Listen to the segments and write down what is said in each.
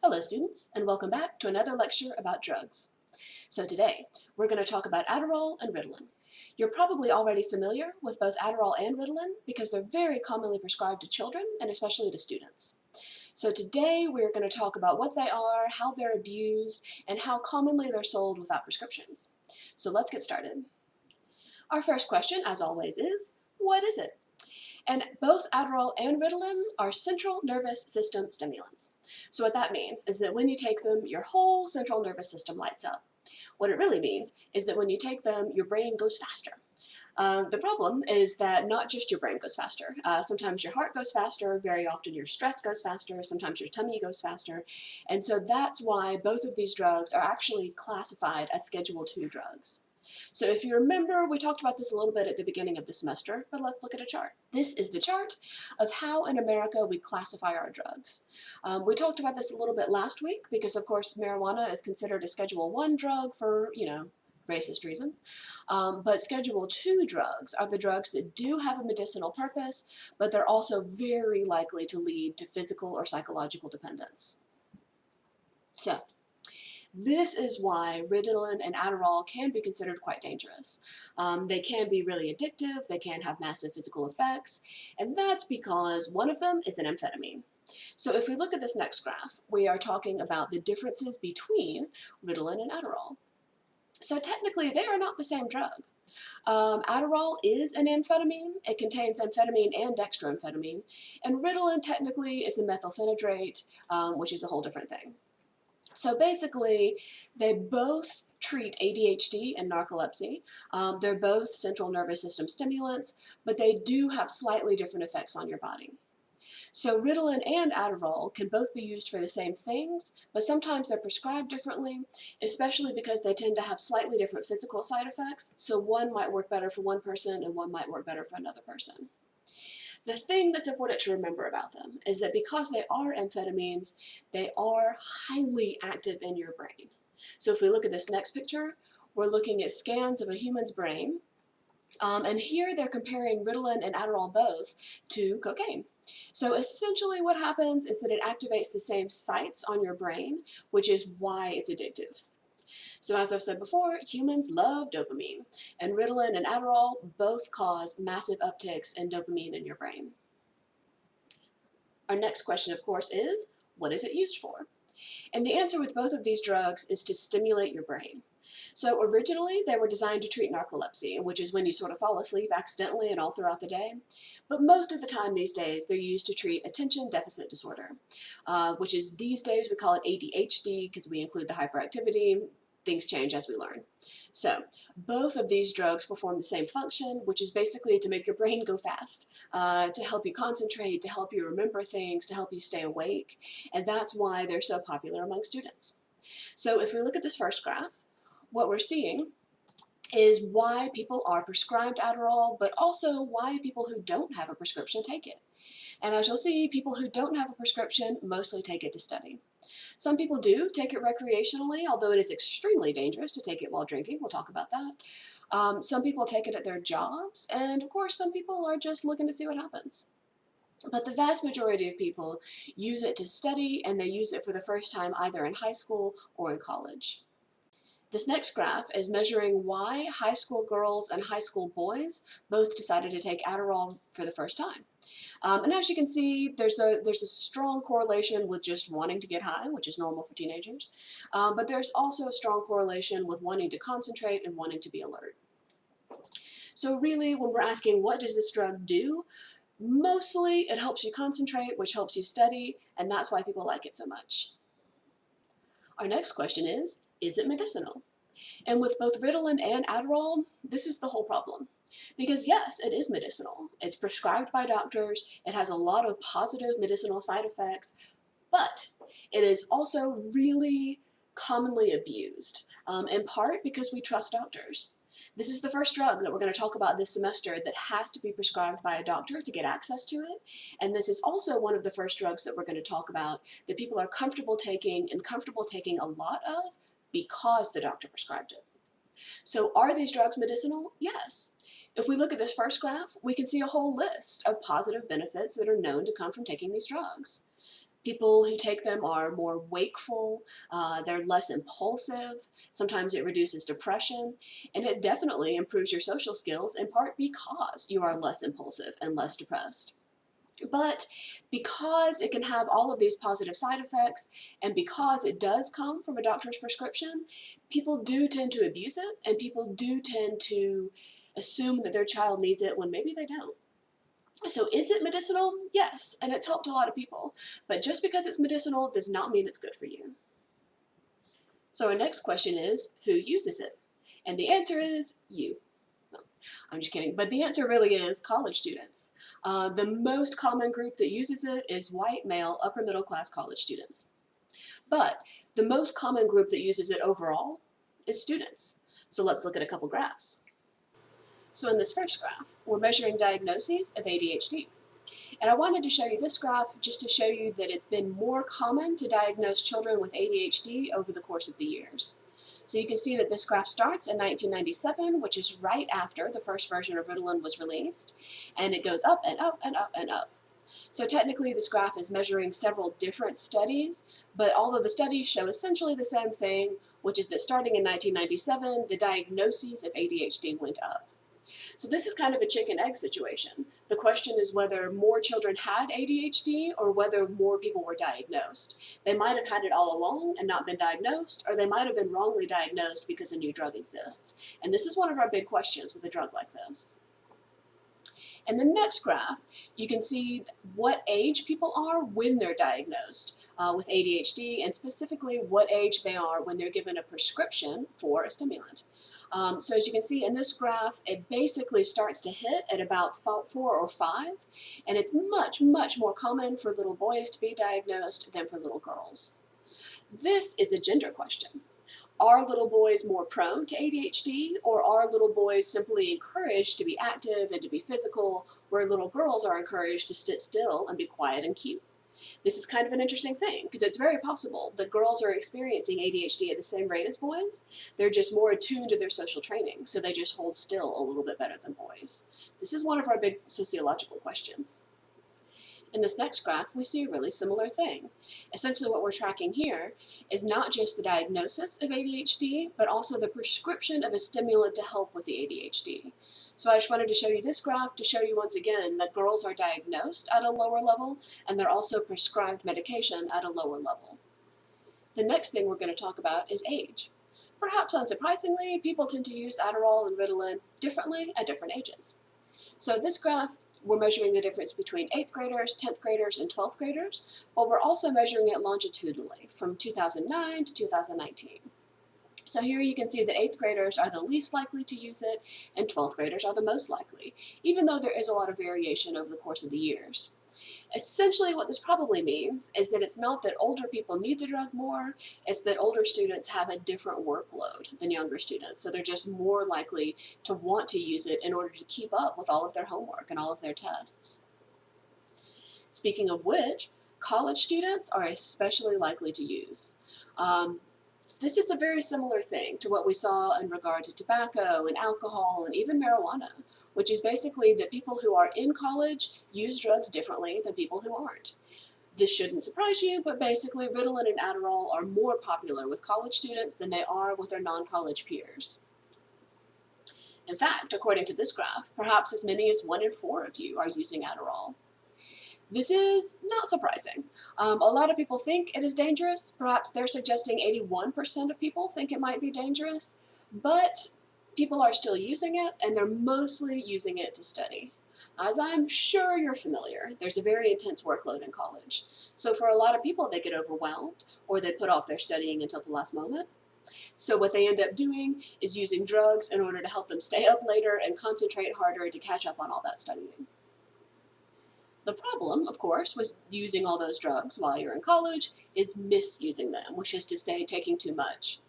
Hello students, and welcome back to another lecture about drugs. So today, we're going to talk about Adderall and Ritalin. You're probably already familiar with both Adderall and Ritalin because they're very commonly prescribed to children and especially to students. So today, we're going to talk about what they are, how they're abused, and how commonly they're sold without prescriptions. So let's get started. Our first question, as always, is, what is it? And both Adderall and Ritalin are central nervous system stimulants. So what that means is that when you take them, your whole central nervous system lights up. What it really means is that when you take them, your brain goes faster. The problem is that not just your brain goes faster. Sometimes your heart goes faster, very often your stress goes faster, sometimes your tummy goes faster. And so that's why both of these drugs are actually classified as Schedule II drugs. So if you remember, we talked about this a little bit at the beginning of the semester, but let's look at a chart. This is the chart of how in America we classify our drugs. We talked about this a little bit last week because, of course, marijuana is considered a Schedule I drug for, racist reasons. But Schedule II drugs are the drugs that do have a medicinal purpose, but they're also very likely to lead to physical or psychological dependence. So, this is why Ritalin and Adderall can be considered quite dangerous. They can be really addictive, they can have massive physical effects, and that's because one of them is an amphetamine. So if we look at this next graph, we are talking about the differences between Ritalin and Adderall. So technically, they are not the same drug. Adderall is an amphetamine. It contains amphetamine and dextroamphetamine. And Ritalin technically is a methylphenidate, which is a whole different thing. So basically, they both treat ADHD and narcolepsy. They're both central nervous system stimulants, but they do have slightly different effects on your body. So Ritalin and Adderall can both be used for the same things, but sometimes they're prescribed differently, especially because they tend to have slightly different physical side effects. So one might work better for one person and one might work better for another person. The thing that's important to remember about them is that because they are amphetamines, they are highly active in your brain. So if we look at this next picture, we're looking at scans of a human's brain. And here they're comparing Ritalin and Adderall both to cocaine. So essentially what happens is that it activates the same sites on your brain, which is why it's addictive. So as I've said before, humans love dopamine, and Ritalin and Adderall both cause massive upticks in dopamine in your brain. Our next question, of course, is, what is it used for? And the answer with both of these drugs is to stimulate your brain. So originally, they were designed to treat narcolepsy, which is when you sort of fall asleep accidentally and all throughout the day. But most of the time these days, they're used to treat attention deficit disorder, which is these days we call it ADHD because we include the hyperactivity. Things change as we learn. So both of these drugs perform the same function, which is basically to make your brain go fast, to help you concentrate, to help you remember things, to help you stay awake. And that's why they're so popular among students. So if we look at this first graph, what we're seeing is why people are prescribed Adderall, but also why people who don't have a prescription take it. And as you'll see, people who don't have a prescription mostly take it to study. Some people do take it recreationally, although it is extremely dangerous to take it while drinking. We'll talk about that. Some people take it at their jobs, and of course, some people are just looking to see what happens. But the vast majority of people use it to study, and they use it for the first time either in high school or in college. This next graph is measuring why high school girls and high school boys both decided to take Adderall for the first time. And as you can see, there's a strong correlation with just wanting to get high, which is normal for teenagers. But there's also a strong correlation with wanting to concentrate and wanting to be alert. So really, when we're asking what does this drug do, mostly it helps you concentrate, which helps you study, and that's why people like it so much. Our next question is it medicinal? And with both Ritalin and Adderall, this is the whole problem. Because yes, it is medicinal. It's prescribed by doctors. It has a lot of positive medicinal side effects, but it is also really commonly abused, in part because we trust doctors. This is the first drug that we're going to talk about this semester that has to be prescribed by a doctor to get access to it. And this is also one of the first drugs that we're going to talk about that people are comfortable taking and comfortable taking a lot of because the doctor prescribed it. So are these drugs medicinal? Yes. If we look at this first graph, we can see a whole list of positive benefits that are known to come from taking these drugs. People who take them are more wakeful, they're less impulsive, sometimes it reduces depression, and it definitely improves your social skills in part because you are less impulsive and less depressed. But because it can have all of these positive side effects, and because it does come from a doctor's prescription, people do tend to abuse it, and people do tend to assume that their child needs it when maybe they don't. So is it medicinal? Yes, and it's helped a lot of people. But just because it's medicinal does not mean it's good for you. So our next question is, who uses it? And the answer is you. No, I'm just kidding. But the answer really is college students. The most common group that uses it is white, male, upper middle class college students. But the most common group that uses it overall is students. So let's look at a couple graphs. So in this first graph, we're measuring diagnoses of ADHD. And I wanted to show you this graph just to show you that it's been more common to diagnose children with ADHD over the course of the years. So you can see that this graph starts in 1997, which is right after the first version of Ritalin was released, and it goes up and up and up and up. So technically this graph is measuring several different studies, but all of the studies show essentially the same thing, which is that starting in 1997, the diagnoses of ADHD went up. So this is kind of a chicken-egg situation. The question is whether more children had ADHD or whether more people were diagnosed. They might have had it all along and not been diagnosed, or they might have been wrongly diagnosed because a new drug exists. And this is one of our big questions with a drug like this. In the next graph, you can see what age people are when they're diagnosed with ADHD, and specifically what age they are when they're given a prescription for a stimulant. So as you can see in this graph, it basically starts to hit at about 4 or 5, and it's much, much more common for little boys to be diagnosed than for little girls. This is a gender question. Are little boys more prone to ADHD, or are little boys simply encouraged to be active and to be physical, where little girls are encouraged to sit still and be quiet and cute? This is kind of an interesting thing, because it's very possible that girls are experiencing ADHD at the same rate as boys. They're just more attuned to their social training, so they just hold still a little bit better than boys. This is one of our big sociological questions. In this next graph, we see a really similar thing. Essentially what we're tracking here is not just the diagnosis of ADHD, but also the prescription of a stimulant to help with the ADHD. So I just wanted to show you this graph to show you once again that girls are diagnosed at a lower level, and they're also prescribed medication at a lower level. The next thing we're going to talk about is age. Perhaps unsurprisingly, people tend to use Adderall and Ritalin differently at different ages. So this graph, we're measuring the difference between 8th graders, 10th graders, and 12th graders, but we're also measuring it longitudinally from 2009 to 2019. So here you can see that 8th graders are the least likely to use it, and 12th graders are the most likely, even though there is a lot of variation over the course of the years. Essentially what this probably means is that it's not that older people need the drug more, it's that older students have a different workload than younger students, so they're just more likely to want to use it in order to keep up with all of their homework and all of their tests. Speaking of which, college students are especially likely to use. This is a very similar thing to what we saw in regard to tobacco and alcohol and even marijuana, which is basically that people who are in college use drugs differently than people who aren't. This shouldn't surprise you, but basically Ritalin and Adderall are more popular with college students than they are with their non-college peers. In fact, according to this graph, perhaps as many as 1 in 4 of you are using Adderall. This is not surprising. A lot of people think it is dangerous. Perhaps they're suggesting 81% of people think it might be dangerous, but people are still using it, and they're mostly using it to study. As I'm sure you're familiar, there's a very intense workload in college. So for a lot of people, they get overwhelmed, or they put off their studying until the last moment. So what they end up doing is using drugs in order to help them stay up later and concentrate harder to catch up on all that studying. The problem, of course, with using all those drugs while you're in college is misusing them, which is to say taking too much.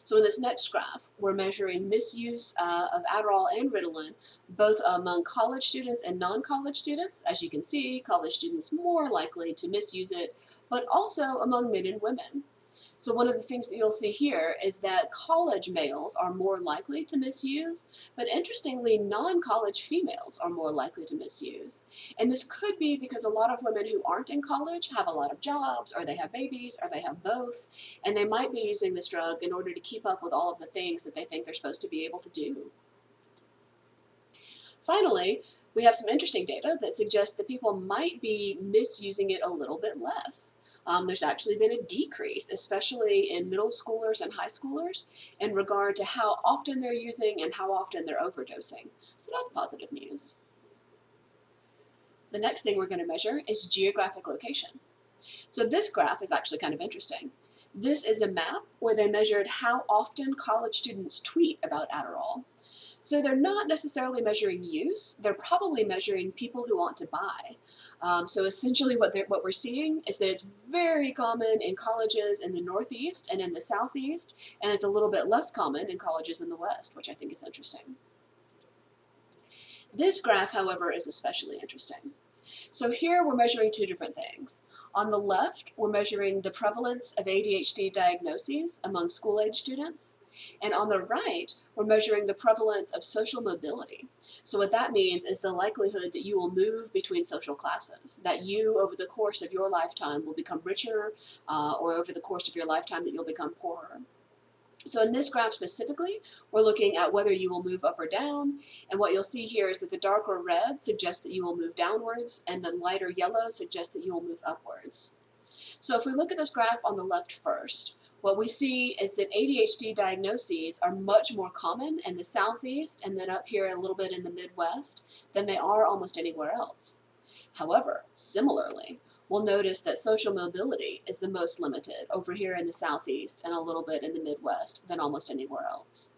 So in this next graph, we're measuring misuse of Adderall and Ritalin, both among college students and non-college students. As you can see, college students more likely to misuse it, but also among men and women. So one of the things that you'll see here is that college males are more likely to misuse, but interestingly, non-college females are more likely to misuse. And this could be because a lot of women who aren't in college have a lot of jobs, or they have babies, or they have both, and they might be using this drug in order to keep up with all of the things that they think they're supposed to be able to do. Finally, we have some interesting data that suggests that people might be misusing it a little bit less. There's actually been a decrease, especially in middle schoolers and high schoolers, in regard to how often they're using and how often they're overdosing. So that's positive news. The next thing we're going to measure is geographic location. So this graph is actually kind of interesting. This is a map where they measured how often college students tweet about Adderall. So they're not necessarily measuring use, they're probably measuring people who want to buy. So essentially what we're seeing is that it's very common in colleges in the Northeast and in the Southeast, and it's a little bit less common in colleges in the West, which I think is interesting. This graph, however, is especially interesting. So here we're measuring two different things. On the left, we're measuring the prevalence of ADHD diagnoses among school-age students. And on the right, we're measuring the prevalence of social mobility. So what that means is the likelihood that you will move between social classes, that you, over the course of your lifetime, will become richer, or over the course of your lifetime that you'll become poorer. So in this graph specifically, we're looking at whether you will move up or down, and what you'll see here is that the darker red suggests that you will move downwards, and the lighter yellow suggests that you will move upwards. So if we look at this graph on the left first, what we see is that ADHD diagnoses are much more common in the Southeast and then up here a little bit in the Midwest than they are almost anywhere else. However, similarly, we'll notice that social mobility is the most limited over here in the Southeast and a little bit in the Midwest than almost anywhere else.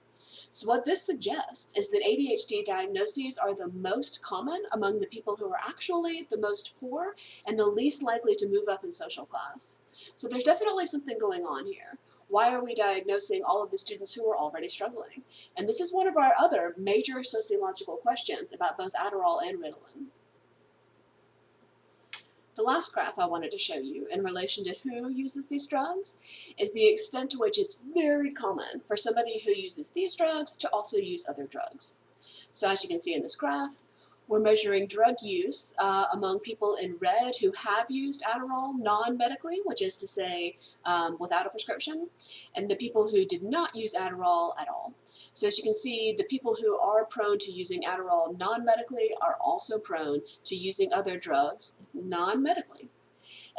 So what this suggests is that ADHD diagnoses are the most common among the people who are actually the most poor and the least likely to move up in social class. So there's definitely something going on here. Why are we diagnosing all of the students who are already struggling? And this is one of our other major sociological questions about both Adderall and Ritalin. The last graph I wanted to show you in relation to who uses these drugs is the extent to which it's very common for somebody who uses these drugs to also use other drugs. So as you can see in this graph, we're measuring drug use among people in red who have used Adderall non-medically, which is to say without a prescription, and the people who did not use Adderall at all. So as you can see, the people who are prone to using Adderall non-medically are also prone to using other drugs non-medically.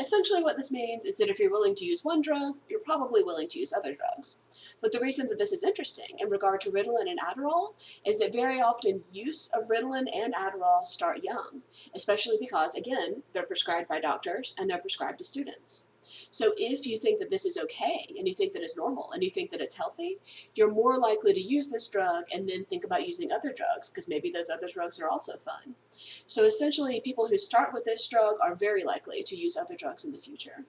Essentially what this means is that if you're willing to use one drug, you're probably willing to use other drugs. But the reason that this is interesting in regard to Ritalin and Adderall is that very often use of Ritalin and Adderall start young, especially because, again, they're prescribed by doctors and they're prescribed to students. So if you think that this is okay, and you think that it's normal, and you think that it's healthy, you're more likely to use this drug and then think about using other drugs, because maybe those other drugs are also fun. So essentially, people who start with this drug are very likely to use other drugs in the future.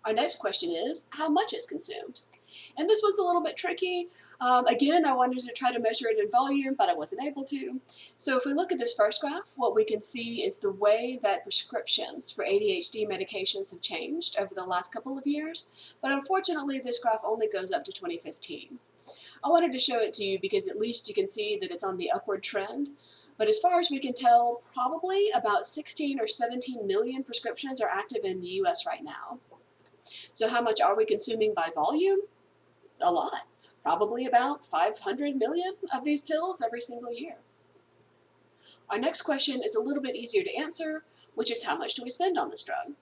Our next question is, how much is consumed? And this one's a little bit tricky. Again, I wanted to try to measure it in volume, but I wasn't able to. So if we look at this first graph, what we can see is the way that prescriptions for ADHD medications have changed over the last couple of years. But unfortunately, this graph only goes up to 2015. I wanted to show it to you because at least you can see that it's on the upward trend. But as far as we can tell, probably about 16 or 17 million prescriptions are active in the US right now. So how much are we consuming by volume? A lot. Probably about 500 million of these pills every single year. Our next question is a little bit easier to answer, which is how much do we spend on this drug?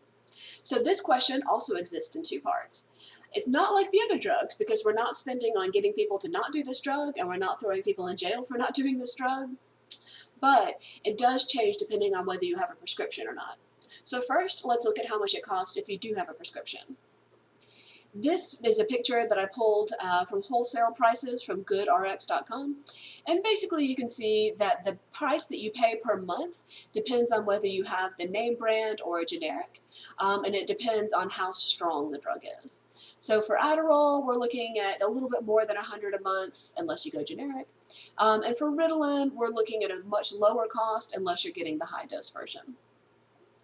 So this question also exists in two parts. It's not like the other drugs because we're not spending on getting people to not do this drug and we're not throwing people in jail for not doing this drug, but it does change depending on whether you have a prescription or not. So first, let's look at how much it costs if you do have a prescription. This is a picture that I pulled from wholesale prices from goodrx.com. And basically you can see that the price that you pay per month depends on whether you have the name brand or a generic. And it depends on how strong the drug is. So for Adderall, we're looking at a little bit more than $100 a month, unless you go generic. And for Ritalin, we're looking at a much lower cost unless you're getting the high dose version.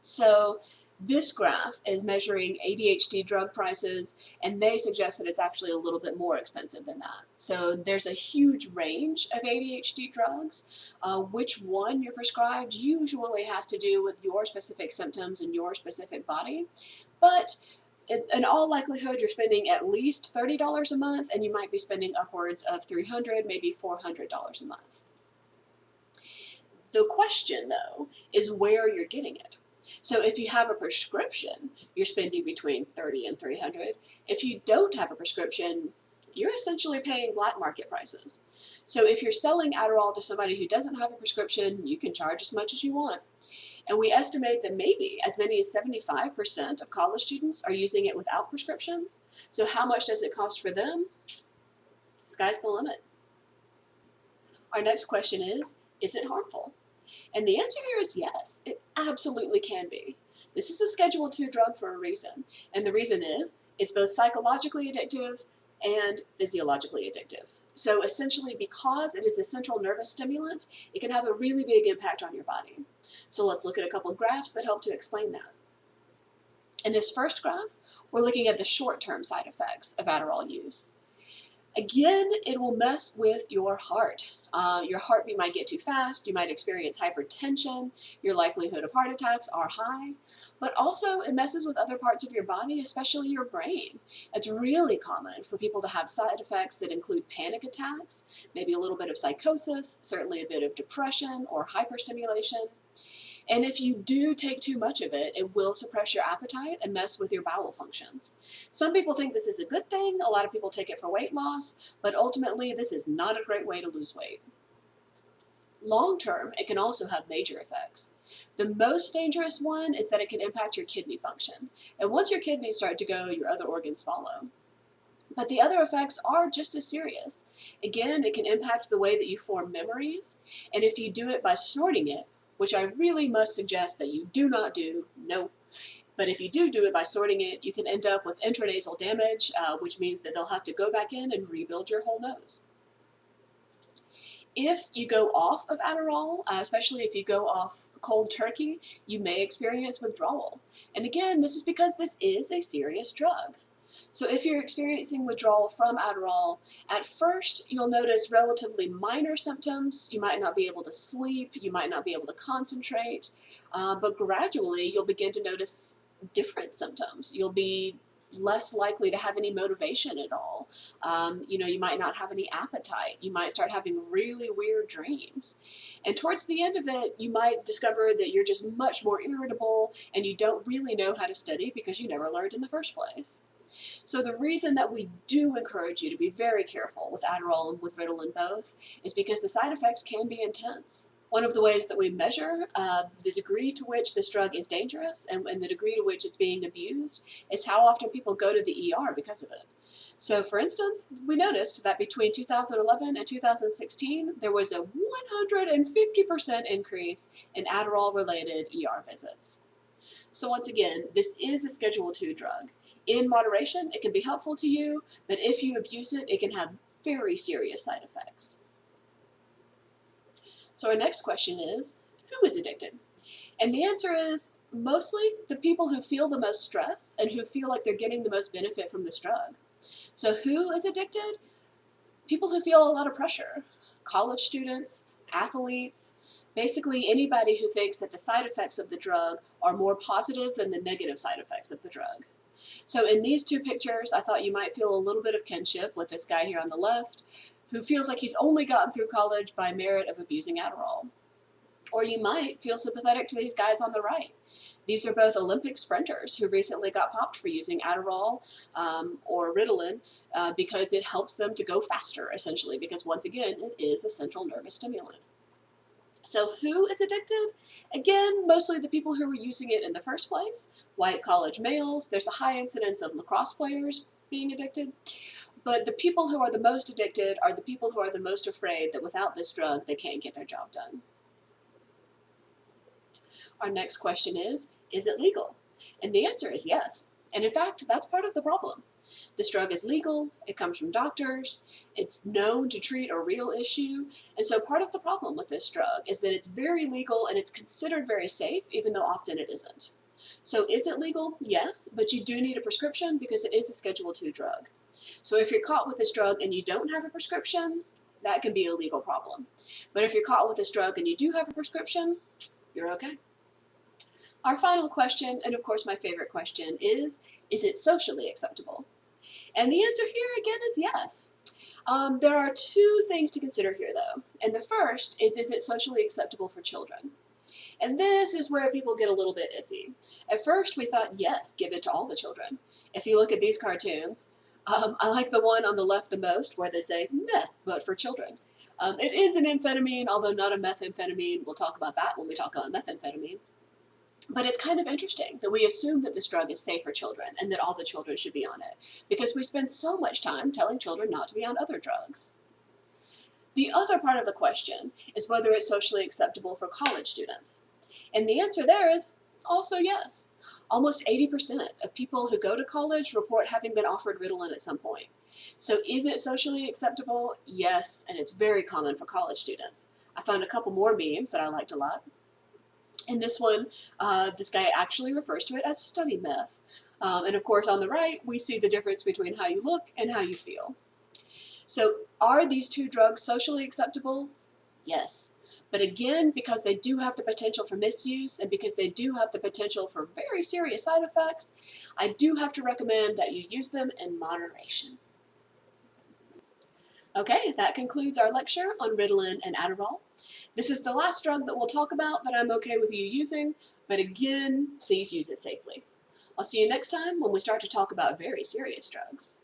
So this graph is measuring ADHD drug prices, and they suggest that it's actually a little bit more expensive than that. So there's a huge range of ADHD drugs. Which one you're prescribed usually has to do with your specific symptoms and your specific body. But in all likelihood, you're spending at least $30 a month, and you might be spending upwards of $300, maybe $400 a month. The question, though, is where you're getting it. So if you have a prescription, you're spending between $30 and $300. If you don't have a prescription, you're essentially paying black market prices. So if you're selling Adderall to somebody who doesn't have a prescription, you can charge as much as you want. And we estimate that maybe as many as 75% of college students are using it without prescriptions. So how much does it cost for them? Sky's the limit. Our next question is it harmful? And the answer here is yes, it absolutely can be. This is a Schedule II drug for a reason. And the reason is it's both psychologically addictive and physiologically addictive. So essentially, because it is a central nervous stimulant, it can have a really big impact on your body. So let's look at a couple of graphs that help to explain that. In this first graph, we're looking at the short-term side effects of Adderall use. Again, it will mess with your heart. Your heartbeat might get too fast, you might experience hypertension, your likelihood of heart attacks are high, but also it messes with other parts of your body, especially your brain. It's really common for people to have side effects that include panic attacks, maybe a little bit of psychosis, certainly a bit of depression or hyperstimulation. And if you do take too much of it, it will suppress your appetite and mess with your bowel functions. Some people think this is a good thing, a lot of people take it for weight loss, but ultimately this is not a great way to lose weight. Long term, it can also have major effects. The most dangerous one is that it can impact your kidney function. And once your kidneys start to go, your other organs follow. But the other effects are just as serious. Again, it can impact the way that you form memories, and if you do it by snorting it, which I really must suggest that you do not do, no. But if you do it by snorting it, you can end up with intranasal damage, which means that they'll have to go back in and rebuild your whole nose. If you go off of Adderall, especially if you go off cold turkey, you may experience withdrawal. And again, this is because this is a serious drug. So if you're experiencing withdrawal from Adderall, at first you'll notice relatively minor symptoms. You might not be able to sleep, you might not be able to concentrate, but gradually you'll begin to notice different symptoms. You'll be less likely to have any motivation at all. You might not have any appetite. You might start having really weird dreams. And towards the end of it, you might discover that you're just much more irritable and you don't really know how to study because you never learned in the first place. So the reason that we do encourage you to be very careful with Adderall and with Ritalin both is because the side effects can be intense. One of the ways that we measure the degree to which this drug is dangerous and the degree to which it's being abused is how often people go to the ER because of it. So for instance, we noticed that between 2011 and 2016, there was a 150% increase in Adderall-related ER visits. So once again, this is a Schedule II drug. In moderation, it can be helpful to you, but if you abuse it, it can have very serious side effects. So our next question is, who is addicted? And the answer is mostly the people who feel the most stress and who feel like they're getting the most benefit from this drug. So who is addicted? People who feel a lot of pressure. College students, athletes, basically anybody who thinks that the side effects of the drug are more positive than the negative side effects of the drug. So in these two pictures, I thought you might feel a little bit of kinship with this guy here on the left, who feels like he's only gotten through college by merit of abusing Adderall. Or you might feel sympathetic to these guys on the right. These are both Olympic sprinters who recently got popped for using Adderall or Ritalin because it helps them to go faster, essentially, because once again, it is a central nervous stimulant. So who is addicted? Again, mostly the people who were using it in the first place. White college males. There's a high incidence of lacrosse players being addicted. But the people who are the most addicted are the people who are the most afraid that without this drug, they can't get their job done. Our next question is it legal? And the answer is yes. And in fact, that's part of the problem. This drug is legal, it comes from doctors, it's known to treat a real issue, and so part of the problem with this drug is that it's very legal and it's considered very safe, even though often it isn't. So is it legal? Yes, but you do need a prescription because it is a Schedule II drug. So if you're caught with this drug and you don't have a prescription, that can be a legal problem. But if you're caught with this drug and you do have a prescription, you're okay. Our final question, and of course my favorite question, is it socially acceptable? And the answer here again is yes. There are two things to consider here though. And the first is it socially acceptable for children? And this is where people get a little bit iffy. At first we thought, yes, give it to all the children. If you look at these cartoons, I like the one on the left the most where they say meth, but for children. It is an amphetamine, although not a methamphetamine. We'll talk about that when we talk about methamphetamines. But it's kind of interesting that we assume that this drug is safe for children and that all the children should be on it, because we spend so much time telling children not to be on other drugs. The other part of the question is whether it's socially acceptable for college students. And the answer there is also yes. Almost 80% of people who go to college report having been offered Ritalin at some point. So is it socially acceptable? Yes, and it's very common for college students. I found a couple more memes that I liked a lot. In this one, this guy actually refers to it as study meth. And of course on the right, we see the difference between how you look and how you feel. So are these two drugs socially acceptable? Yes. But again, because they do have the potential for misuse and because they do have the potential for very serious side effects, I do have to recommend that you use them in moderation. Okay, that concludes our lecture on Ritalin and Adderall. This is the last drug that we'll talk about that I'm okay with you using, but again, please use it safely. I'll see you next time when we start to talk about very serious drugs.